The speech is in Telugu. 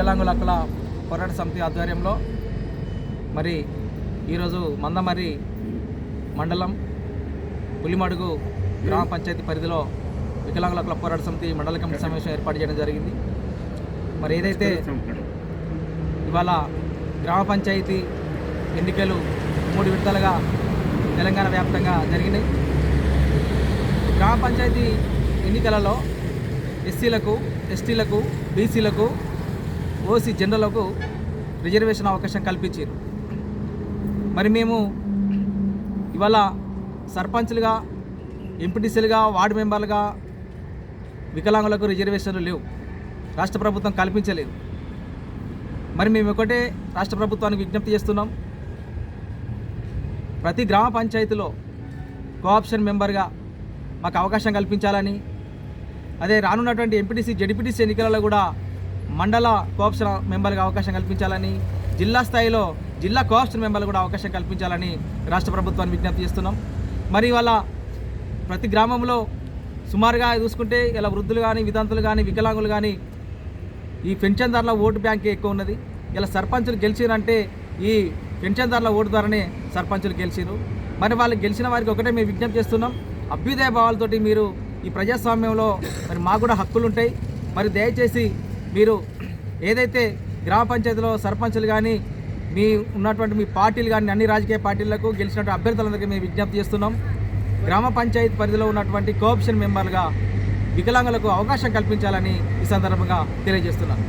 వికలాంగుల హక్కుల పోరాట సమితి ఆధ్వర్యంలో మరి ఈరోజు మందమర్రి మండలం పులిమడుగు గ్రామ పంచాయతీ పరిధిలో వికలాంగుల హక్కుల పోరాట సమితి మండల కమిటీ సమావేశం ఏర్పాటు చేయడం జరిగింది. మరి ఏదైతే ఇవాళ గ్రామ పంచాయతీ ఎన్నికలు 3 విడతలుగా తెలంగాణ వ్యాప్తంగా జరిగినాయి. గ్రామ పంచాయతీ ఎన్నికలలో ఎస్సీలకు, ఎస్టీలకు, బీసీలకు, ఓసీ జనరల్కు రిజర్వేషన్ అవకాశం కల్పించారు. మరి మేము ఇవాళ సర్పంచ్లుగా, ఎంపీటీసీలుగా, వార్డు మెంబర్లుగా వికలాంగులకు రిజర్వేషన్లు లేవు, రాష్ట్ర ప్రభుత్వం కల్పించలేదు. మరి మేము ఒకటే రాష్ట్ర ప్రభుత్వానికి విజ్ఞప్తి చేస్తున్నాం, ప్రతి గ్రామ పంచాయతీలో కోఆప్షన్ మెంబర్గా మాకు అవకాశం కల్పించాలని, అదే రానున్నటువంటి ఎంపీటీసీ, జెడ్పీటీసీ ఎన్నికలలో కూడా మండల కోఆప్షన్ మెంబర్గా అవకాశం కల్పించాలని, జిల్లా స్థాయిలో జిల్లా కోఆప్షన్ మెంబర్లు కూడా అవకాశం కల్పించాలని రాష్ట్ర ప్రభుత్వాన్ని విజ్ఞప్తి చేస్తున్నాం. మరి ఇవాళ ప్రతి గ్రామంలో సుమారుగా చూసుకుంటే ఇలా వృద్ధులు కానీ, వితంతులు కానీ, వికలాంగులు కానీ ఈ పెన్షన్దారుల ఓటు బ్యాంక్ ఎక్కువ ఉన్నది. ఇలా సర్పంచులు గెలిచిరంటే ఈ పెన్షన్దారుల ఓటు ద్వారానే సర్పంచులు గెలిచిరు. మరి వాళ్ళు గెలిచిన వారికి ఒకటే మేము విజ్ఞప్తి చేస్తున్నాం, అభ్యుదయ భావాలతోటి మీరు ఈ ప్రజాస్వామ్యంలో మరి మాకు కూడా హక్కులు ఉంటాయి. మరి దయచేసి మీరు ఏదైతే గ్రామ పంచాయతీలో సర్పంచులు కానీ, మీ ఉన్నటువంటి మీ పార్టీలు కానీ, అన్ని రాజకీయ పార్టీలకు గెలిచినటువంటి అభ్యర్థులందరికీ మేము విజ్ఞప్తి చేస్తున్నాం, గ్రామ పంచాయతీ పరిధిలో ఉన్నటువంటి కోఆప్షన్ మెంబర్లుగా వికలాంగులకు అవకాశం కల్పించాలని ఈ సందర్భంగా తెలియజేస్తున్నాను.